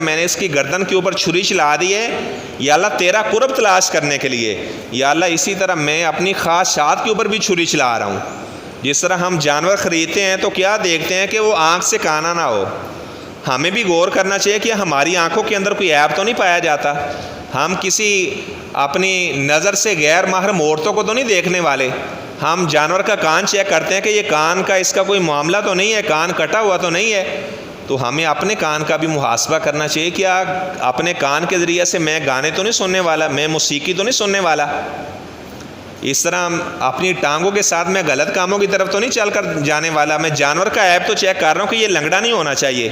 میں نے اس کی گردن کے اوپر چھری چلا دی ہے یا اللہ تیرا قرب تلاش کرنے کے لیے، یا اللہ اسی طرح میں اپنی خواہشات کے اوپر بھی چھری چلا رہا ہوں۔ جس طرح ہم جانور خریدتے ہیں تو کیا دیکھتے ہیں کہ وہ آنکھ سے کانا نہ ہو، ہمیں بھی غور کرنا چاہیے کہ ہماری آنکھوں کے اندر کوئی عیب تو نہیں پایا جاتا۔ ہم کسی اپنی نظر سے غیر محرم عورتوں کو تو نہیں دیکھنے والے، ہم جانور کا کان چیک کرتے ہیں کہ یہ کان کا اس کا کوئی معاملہ تو نہیں ہے، کان کٹا ہوا تو نہیں ہے۔ تو ہمیں اپنے کان کا بھی محاسبہ کرنا چاہیے، کیا اپنے کان کے ذریعے سے میں گانے تو نہیں سننے والا، میں موسیقی تو نہیں سننے والا۔ اس طرح اپنی ٹانگوں کے ساتھ میں غلط کاموں کی طرف تو نہیں چل کر جانے والا۔ میں جانور کا عیب تو چیک کر رہا ہوں کہ یہ لنگڑا نہیں ہونا چاہیے،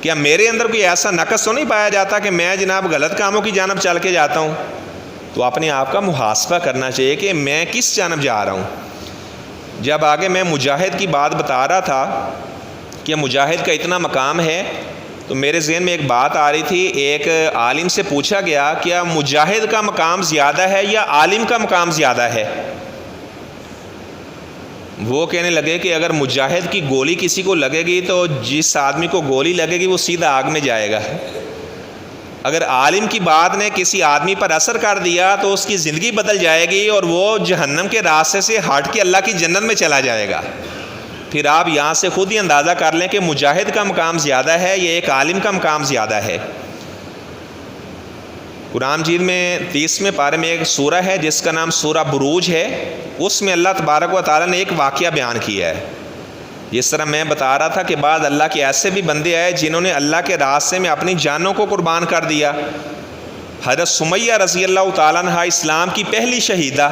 کیا میرے اندر کوئی ایسا نقص تو نہیں پایا جاتا کہ میں جناب غلط کاموں کی جانب چل کے جاتا ہوں۔ تو اپنے آپ کا محاسبہ کرنا چاہیے کہ میں کس جانب جا رہا ہوں۔ جب آگے میں مجاہد کی بات بتا رہا تھا کہ مجاہد کا اتنا مقام ہے، تو میرے ذہن میں ایک بات آ رہی تھی۔ ایک عالم سے پوچھا گیا کیا مجاہد کا مقام زیادہ ہے یا عالم کا مقام زیادہ ہے؟ وہ کہنے لگے کہ اگر مجاہد کی گولی کسی کو لگے گی تو جس آدمی کو گولی لگے گی وہ سیدھا آگ میں جائے گا، اگر عالم کی بات نے کسی آدمی پر اثر کر دیا تو اس کی زندگی بدل جائے گی اور وہ جہنم کے راستے سے ہٹ کے اللہ کی جنت میں چلا جائے گا۔ پھر آپ یہاں سے خود ہی اندازہ کر لیں کہ مجاہد کا مقام زیادہ ہے یا ایک عالم کا مقام زیادہ ہے۔ قرآن مجید میں 30ویں پارے میں ایک سورہ ہے جس کا نام سورہ بروج ہے، اس میں اللہ تبارک و تعالیٰ نے ایک واقعہ بیان کیا ہے۔ جس طرح میں بتا رہا تھا کہ بعض اللہ کے ایسے بھی بندے آئے جنہوں نے اللہ کے راستے میں اپنی جانوں کو قربان کر دیا۔ حضرت سمیہ رضی اللہ تعالیٰ عنہا اسلام کی پہلی شہیدہ،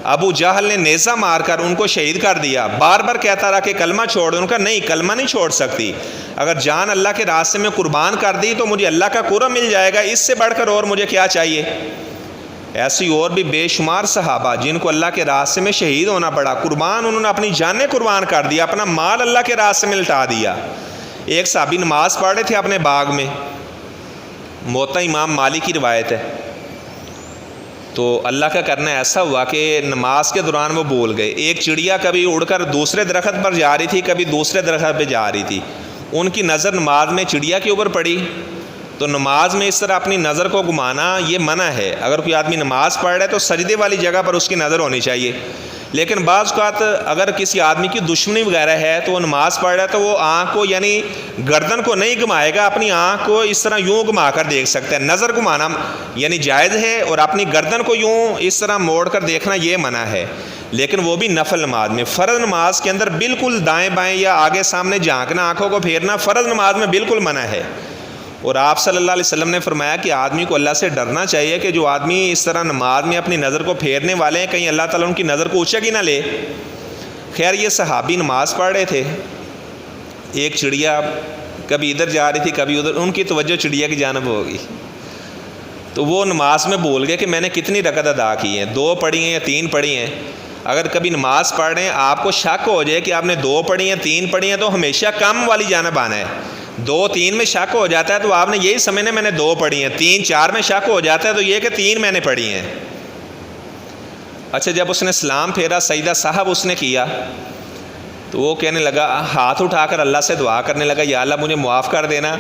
ابو جہل نے نیزہ مار کر ان کو شہید کر دیا۔ بار بار کہتا رہا کہ کلمہ چھوڑ دو، ان کا نہیں، کلمہ نہیں چھوڑ سکتی، اگر جان اللہ کے راستے میں قربان کر دی تو مجھے اللہ کا قرب مل جائے گا، اس سے بڑھ کر اور مجھے کیا چاہیے۔ ایسی اور بھی بے شمار صحابہ جن کو اللہ کے راستے میں شہید ہونا پڑا، قربان، انہوں نے اپنی جانیں قربان کر دیا، اپنا مال اللہ کے راستے میں لٹا دیا۔ ایک صحابی نماز پڑھ رہے تھے اپنے باغ میں، موطا امام مالک کی روایت ہے، تو اللہ کا کرنا ایسا ہوا کہ نماز کے دوران وہ بول گئے۔ ایک چڑیا کبھی اڑ کر دوسرے درخت پر جا رہی تھی، کبھی دوسرے درخت پہ جا رہی تھی، ان کی نظر نماز میں چڑیا کے اوپر پڑی۔ تو نماز میں اس طرح اپنی نظر کو گھمانا یہ منع ہے۔ اگر کوئی آدمی نماز پڑھ رہا ہے تو سجدے والی جگہ پر اس کی نظر ہونی چاہیے، لیکن بعض اوقات اگر کسی آدمی کی دشمنی وغیرہ ہے تو وہ نماز پڑھ رہا ہے تو وہ آنکھ کو یعنی گردن کو نہیں گھمائے گا، اپنی آنکھ کو اس طرح یوں گھما کر دیکھ سکتا ہے۔ نظر گھمانا یعنی جائز ہے، اور اپنی گردن کو یوں اس طرح موڑ کر دیکھنا یہ منع ہے، لیکن وہ بھی نفل نماز میں۔ فرض نماز کے اندر بالکل دائیں بائیں یا آگے سامنے جھانکنا، آنکھوں کو پھیرنا فرض نماز میں بالکل منع ہے۔ اور آپ صلی اللہ علیہ وسلم نے فرمایا کہ آدمی کو اللہ سے ڈرنا چاہیے کہ جو آدمی اس طرح نماز میں اپنی نظر کو پھیرنے والے ہیں، کہیں اللہ تعالیٰ ان کی نظر کو اونچا ہی نہ لے۔ خیر یہ صحابی نماز پڑھ رہے تھے، ایک چڑیا کبھی ادھر جا رہی تھی کبھی ادھر، ان کی توجہ چڑیا کی جانب ہوگی، تو وہ نماز میں بول گئے کہ میں نے کتنی رکعت ادا کی ہیں، 2 پڑھی ہیں یا 3 پڑھی ہیں۔ اگر کبھی نماز پڑھ رہے ہیں آپ کو شک ہو جائے کہ آپ نے 2 پڑھی ہیں 3 پڑھی ہیں، تو ہمیشہ کم والی جانب آنا ہے۔ 2 3 میں شک ہو جاتا ہے تو آپ نے یہی سمجھنا میں نے 2 پڑھی ہیں، 3 4 میں شک ہو جاتا ہے تو یہ کہ 3 میں نے پڑھی ہیں۔ اچھا جب اس نے سلام پھیرا، سجدہ صاحب اس نے کیا، تو وہ کہنے لگا، ہاتھ اٹھا کر اللہ سے دعا کرنے لگا، یا اللہ مجھے معاف کر دینا،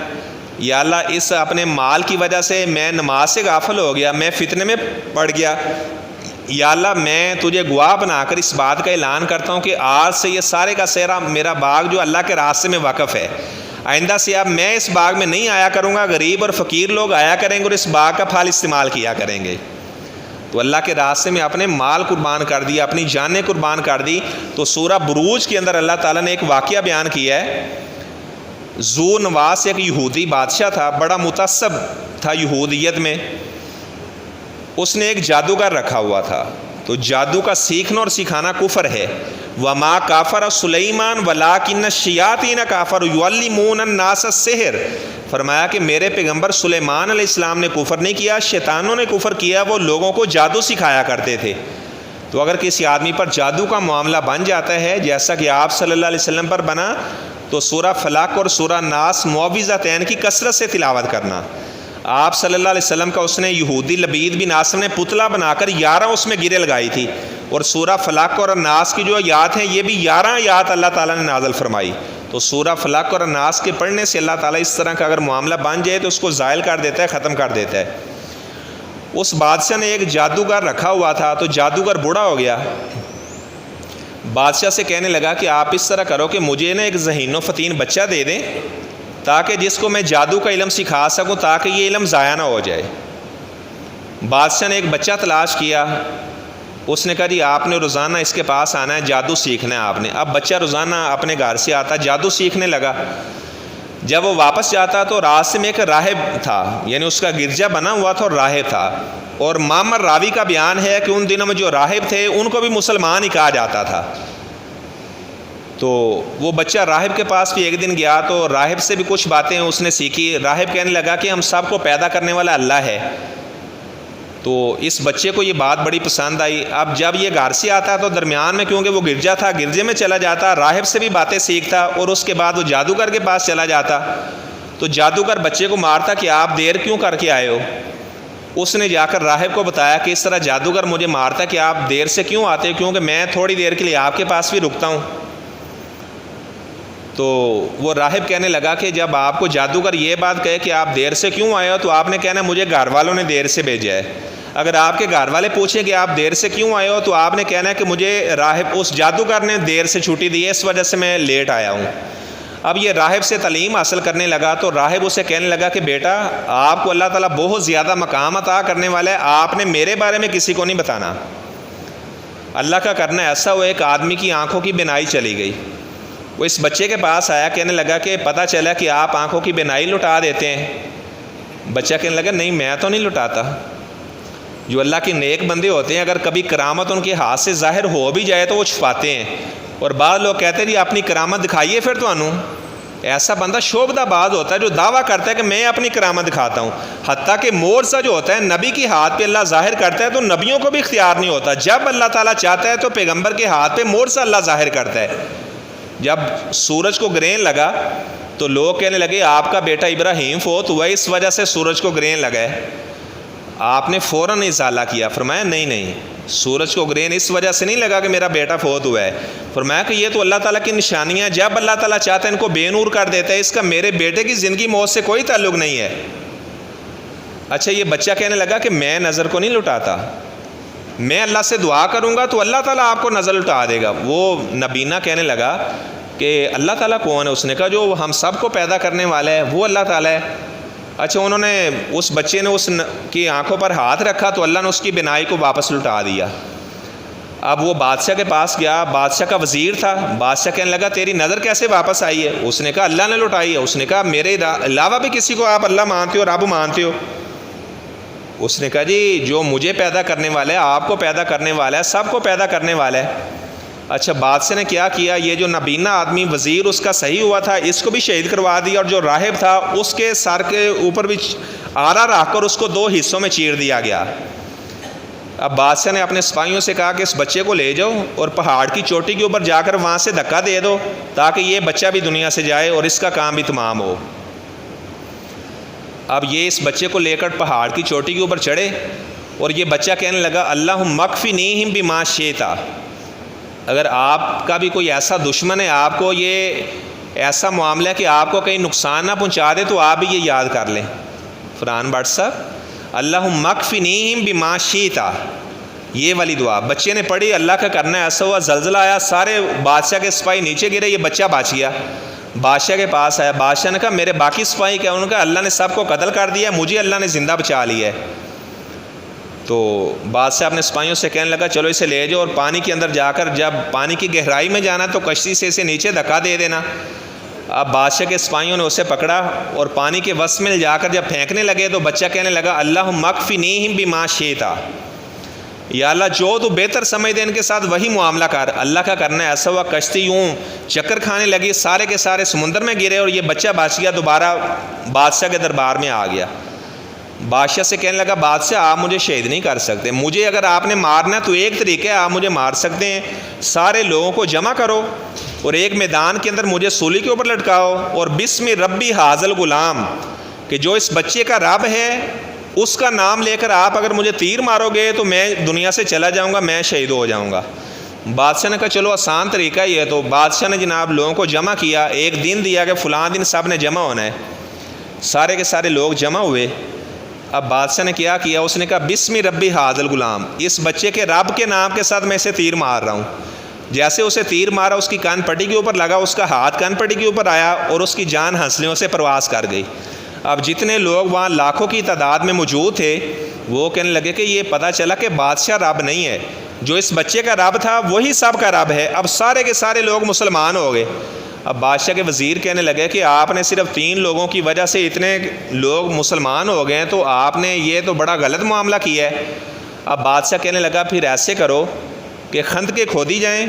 یا اللہ اس اپنے مال کی وجہ سے میں نماز سے غافل ہو گیا، میں فتنے میں پڑ گیا، یا اللہ میں تجھے گواہ بنا کر اس بات کا اعلان کرتا ہوں کہ آج سے یہ سارے کا سارا میرا باغ جو اللہ کے راستے میں وقف ہے، آئندہ سے اب میں اس باغ میں نہیں آیا کروں گا، غریب اور فقیر لوگ آیا کریں گے اور اس باغ کا پھل استعمال کیا کریں گے۔ تو اللہ کے راستے میں اپنے مال قربان کر دیا، اپنی جانیں قربان کر دی۔ تو سورہ بروج کے اندر اللہ تعالیٰ نے ایک واقعہ بیان کیا ہے۔ ذو نواس ایک یہودی بادشاہ تھا، بڑا متعصب تھا یہودیت میں، اس نے ایک جادوگر رکھا ہوا تھا۔ تو جادو کا سیکھنا اور سکھانا کفر ہے۔ وما کافر سلیمان ولکن الشیاطین کفروا یعلمون الناس السحر، فرمایا کہ میرے پیغمبر سلیمان علیہ السلام نے کفر نہیں کیا، شیطانوں نے کفر کیا، وہ لوگوں کو جادو سکھایا کرتے تھے۔ تو اگر کسی آدمی پر جادو کا معاملہ بن جاتا ہے جیسا کہ آپ صلی اللہ علیہ وسلم پر بنا، تو سورہ فلق اور سورہ ناس معوذتین کی کثرت سے تلاوت کرنا۔ آپ صلی اللہ علیہ وسلم کا اس نے یہودی لبید بن عاصم نے پتلا بنا کر 11 اس میں گرے لگائی تھی، اور سورہ فلق اور ناس کی جو آیات ہیں یہ بھی 11 آیات اللہ تعالیٰ نے نازل فرمائی۔ تو سورہ فلق اور ناس کے پڑھنے سے اللہ تعالیٰ اس طرح کا اگر معاملہ بن جائے تو اس کو زائل کر دیتا ہے، ختم کر دیتا ہے۔ اس بادشاہ نے ایک جادوگر رکھا ہوا تھا، تو جادوگر بوڑھا ہو گیا۔ بادشاہ سے کہنے لگا کہ آپ اس طرح کرو کہ مجھے نا ایک ذہین و فتین بچہ دے دیں تاکہ جس کو میں جادو کا علم سکھا سکوں، تاکہ یہ علم ضائع نہ ہو جائے۔ بادشاہ نے ایک بچہ تلاش کیا، اس نے کہا جی آپ نے روزانہ اس کے پاس آنا ہے، جادو سیکھنا ہے آپ نے۔ اب بچہ روزانہ اپنے گھر سے آتا، جادو سیکھنے لگا۔ جب وہ واپس جاتا تو راستے میں ایک راہب تھا، یعنی اس کا گرجا بنا ہوا تھا اور راہب تھا، اور معمر راوی کا بیان ہے کہ ان دنوں میں جو راہب تھے ان کو بھی مسلمان ہی کہا جاتا تھا۔ تو وہ بچہ راہب کے پاس بھی ایک دن گیا تو راہب سے بھی کچھ باتیں اس نے سیکھی۔ راہب کہنے لگا کہ ہم سب کو پیدا کرنے والا اللہ ہے۔ تو اس بچے کو یہ بات بڑی پسند آئی۔ اب جب یہ گھر سے آتا تو درمیان میں کیونکہ وہ گرجا تھا، گرجے میں چلا جاتا، راہب سے بھی باتیں سیکھتا، اور اس کے بعد وہ جادوگر کے پاس چلا جاتا۔ تو جادوگر بچے کو مارتا کہ آپ دیر کیوں کر کے آئے ہو۔ اس نے جا کر راہب کو بتایا کہ اس طرح جادوگر مجھے مارتا کہ آپ دیر سے کیوں آتے ہو، کیونکہ میں تھوڑی دیر کے لیے آپ کے پاس بھی رکتا ہوں۔ تو وہ راہب کہنے لگا کہ جب آپ کو جادوگر یہ بات کہے کہ آپ دیر سے کیوں آئے ہو تو آپ نے کہنا مجھے گھر والوں نے دیر سے بھیجا ہے۔ اگر آپ کے گھر والے پوچھیں کہ آپ دیر سے کیوں آئے ہو تو آپ نے کہنا ہے کہ مجھے راہب اس جادوگر نے دیر سے چھٹی دی ہے، اس وجہ سے میں لیٹ آیا ہوں۔ اب یہ راہب سے تعلیم حاصل کرنے لگا تو راہب اسے کہنے لگا کہ بیٹا آپ کو اللہ تعالیٰ بہت زیادہ مقام عطا کرنے والا ہے، آپ نے میرے بارے میں کسی کو نہیں بتانا۔ اللہ کا کرنا ایسا ہوا ایک آدمی کی آنکھوں کی بینائی چلی گئی۔ وہ اس بچے کے پاس آیا، کہنے لگا کہ پتہ چلا کہ آپ آنکھوں کی بینائی لٹا دیتے ہیں۔ بچہ کہنے لگا نہیں میں تو نہیں لٹاتا۔ جو اللہ کے نیک بندے ہوتے ہیں اگر کبھی کرامت ان کے ہاتھ سے ظاہر ہو بھی جائے تو وہ چھپاتے ہیں، اور بعض لوگ کہتے ہیں جی اپنی کرامت دکھائیے پھر تو انہوں۔ ایسا بندہ شعبدہ باز ہوتا ہے جو دعویٰ کرتا ہے کہ میں اپنی کرامت دکھاتا ہوں، حتیٰ کہ معجزہ جو ہوتا ہے نبی کے ہاتھ پہ اللہ ظاہر کرتا ہے تو نبیوں کو بھی اختیار نہیں ہوتا، جب اللہ تعالیٰ چاہتا ہے تو پیغمبر کے ہاتھ پہ معجزہ اللہ ظاہر کرتا ہے۔ جب سورج کو گرہن لگا تو لوگ کہنے لگے آپ کا بیٹا ابراہیم فوت ہوا ہے، اس وجہ سے سورج کو گرہن لگا ہے۔ آپ نے فوراً ازالہ کیا، فرمایا نہیں سورج کو گرہن اس وجہ سے نہیں لگا کہ میرا بیٹا فوت ہوا ہے، فرمایا کہ یہ تو اللہ تعالیٰ کی نشانیاں، جب اللہ تعالیٰ چاہتا ہے ان کو بے نور کر دیتا ہے، اس کا میرے بیٹے کی زندگی موت سے کوئی تعلق نہیں ہے۔ اچھا یہ بچہ کہنے لگا کہ میں نظر کو نہیں لٹاتا، میں اللہ سے دعا کروں گا تو اللہ تعالیٰ آپ کو نظر لٹا دے گا۔ وہ نبینا کہنے لگا کہ اللہ تعالیٰ کون ہے؟ اس نے کہا جو ہم سب کو پیدا کرنے والا ہے وہ اللہ تعالیٰ ہے۔ اچھا انہوں نے اس بچے نے اس کی آنکھوں پر ہاتھ رکھا تو اللہ نے اس کی بینائی کو واپس لٹا دیا۔ اب وہ بادشاہ کے پاس گیا، بادشاہ کا وزیر تھا، بادشاہ کہنے لگا تیری نظر کیسے واپس آئی ہے؟ اس نے کہا اللہ نے لٹائی ہے۔ اس نے کہا میرے علاوہ بھی کسی کو آپ اللہ مانتے ہو، رب مانتے ہو؟ اس نے کہا جی جو مجھے پیدا کرنے والا ہے، آپ کو پیدا کرنے والا ہے، سب کو پیدا کرنے والا ہے۔ اچھا بادشاہ نے کیا کیا، یہ جو نبینا آدمی وزیر اس کا صحیح ہوا تھا اس کو بھی شہید کروا دیا، اور جو راہب تھا اس کے سر کے اوپر بھی آرا رکھ کر اس کو 2 حصوں میں چیر دیا گیا۔ اب بادشاہ نے اپنے سپاہیوں سے کہا کہ اس بچے کو لے جاؤ اور پہاڑ کی چوٹی کے اوپر جا کر وہاں سے دھکا دے دو تاکہ یہ بچہ بھی دنیا سے جائے اور اس کا کام بھی تمام ہو۔ اب یہ اس بچے کو لے کر پہاڑ کی چوٹی کے اوپر چڑھے اور یہ بچہ کہنے لگا اللہم مکفنیہم بما شئت، اگر آپ کا بھی کوئی ایسا دشمن ہے، آپ کو یہ ایسا معاملہ ہے کہ آپ کو کہیں نقصان نہ پہنچا دے تو آپ بھی یہ یاد کر لیں۔ فرحان بٹ صاحب اللہم مکفنیہم بما شئت، یہ والی دعا بچے نے پڑھی، اللہ کا کرنا ایسا ہوا زلزلہ آیا، سارے بادشاہ کے سپاہی نیچے گرے، یہ بچہ بچ گیا۔ بادشاہ کے پاس آیا، بادشاہ نے کہا میرے باقی سپاہی کیا؟ انہوں نے کہا اللہ نے سب کو قتل کر دیا، مجھے اللہ نے زندہ بچا لیا ہے۔ تو بادشاہ اپنے سپاہیوں سے کہنے لگا چلو اسے لے جاؤ اور پانی کے اندر جا کر جب پانی کی گہرائی میں جانا تو کشتی سے اسے نیچے دھکا دے دینا۔ اب بادشاہ کے سپاہیوں نے اسے پکڑا اور پانی کے وسط میں جا کر جب پھینکنے لگے تو بچہ کہنے لگا اللہم مکفنیہم بما شئت، یا اللہ جو تو بہتر سمجھ دے ان کے ساتھ وہی معاملہ کر۔ اللہ کا کرنا ایسا ہوا کشتی یوں چکر کھانے لگی، سارے کے سارے سمندر میں گرے اور یہ بچہ بچ گیا، دوبارہ بادشاہ کے دربار میں آ گیا۔ بادشاہ سے کہنے لگا بادشاہ آپ مجھے شہید نہیں کر سکتے، مجھے اگر آپ نے مارنا ہے تو ایک طریقہ ہے، آپ مجھے مار سکتے ہیں، سارے لوگوں کو جمع کرو اور ایک میدان کے اندر مجھے سولی کے اوپر لٹکاؤ اور بسم ربی حاذل غلام، کہ جو اس بچے کا رب ہے اس کا نام لے کر آپ اگر مجھے تیر مارو گے تو میں دنیا سے چلا جاؤں گا، میں شہید ہو جاؤں گا۔ بادشاہ نے کہا چلو آسان طریقہ یہ ہے، تو بادشاہ نے جناب لوگوں کو جمع کیا، ایک دن دیا کہ فلاں دن سب نے جمع ہونا ہے، سارے کے سارے لوگ جمع ہوئے۔ اب بادشاہ نے کیا کیا، اس نے کہا بسم ربی ھذا الغلام، اس بچے کے رب کے نام کے ساتھ میں اسے تیر مار رہا ہوں۔ جیسے اسے تیر مارا اس کی کان پٹی کے اوپر لگا، اس کا ہاتھ کان پٹی کے اوپر آیا اور اس کی جان ہنسلیوں سے پرواز کر گئی۔ اب جتنے لوگ وہاں لاکھوں کی تعداد میں موجود تھے وہ کہنے لگے کہ یہ پتہ چلا کہ بادشاہ رب نہیں ہے، جو اس بچے کا رب تھا وہی سب کا رب ہے۔ اب سارے کے سارے لوگ مسلمان ہو گئے۔ اب بادشاہ کے وزیر کہنے لگے کہ آپ نے صرف 3 لوگوں کی وجہ سے اتنے لوگ مسلمان ہو گئے ہیں، تو آپ نے یہ تو بڑا غلط معاملہ کیا ہے۔ اب بادشاہ کہنے لگا پھر ایسے کرو کہ خندقیں کھودی جائیں،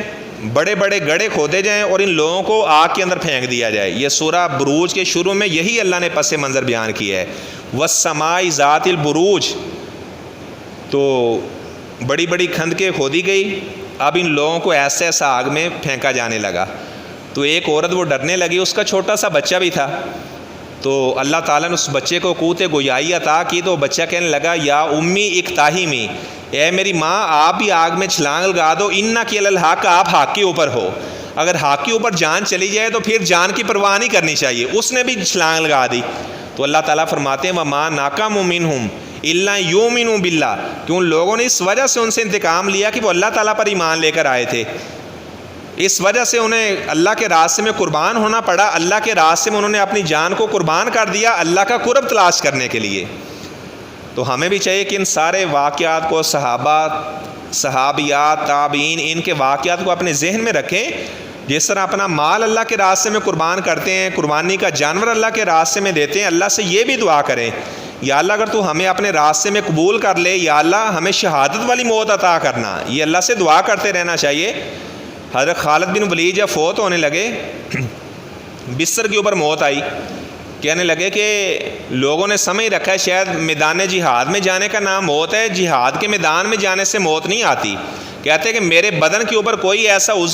بڑے بڑے گڑھے کھودے جائیں اور ان لوگوں کو آگ کے اندر پھینک دیا جائے۔ یہ سورہ بروج کے شروع میں یہی اللہ نے پس منظر بیان کیا ہے، والسماء ذات البروج۔ تو بڑی بڑی خندقیں کھودی گئی، اب ان لوگوں کو ایسے ایسا آگ میں پھینکا جانے لگا۔ تو ایک عورت وہ ڈرنے لگی، اس کا چھوٹا سا بچہ بھی تھا، تو اللہ تعالیٰ نے اس بچے کو قوت گویائی عطا کی، تو بچہ کہنے لگا یا امی اقتحمی، اے میری ماں آپ بھی آگ میں چھلانگ لگا دو، انکی علی الحق، آپ حق کے اوپر ہو، اگر حق کے اوپر جان چلی جائے تو پھر جان کی پرواہ نہیں کرنی چاہیے۔ اس نے بھی چھلانگ لگا دی۔ تو اللہ تعالیٰ فرماتے ہیں وما نقموا منہم الا یؤمنوا باللہ، کہ ان لوگوں نے اس وجہ سے ان سے انتقام لیا کہ وہ اللہ تعالیٰ پر ایمان لے کر آئے تھے، اس وجہ سے انہیں اللہ کے راستے میں قربان ہونا پڑا، اللہ کے راستے میں انہوں نے اپنی جان کو قربان کر دیا اللہ کا قرب تلاش کرنے کے لیے۔ تو ہمیں بھی چاہیے کہ ان سارے واقعات کو، صحابہ، صحابیات، تابعین، ان کے واقعات کو اپنے ذہن میں رکھیں۔ جس طرح اپنا مال اللہ کے راستے میں قربان کرتے ہیں، قربانی کا جانور اللہ کے راستے میں دیتے ہیں، اللہ سے یہ بھی دعا کریں یا اللہ اگر تو ہمیں اپنے راستے میں قبول کر لے، یا اللہ ہمیں شہادت والی موت عطا کرنا، یہ اللہ سے دعا کرتے رہنا چاہیے۔ حضرت خالد بن ولید جب فوت ہونے لگے، بستر کے اوپر موت آئی، کہنے لگے کہ لوگوں نے سمجھ رکھا ہے شاید میدان جہاد میں جانے کا نام موت ہے، جہاد کے میدان میں جانے سے موت نہیں آتی۔ کہتے ہیں کہ میرے بدن کے اوپر کوئی ایسا عضو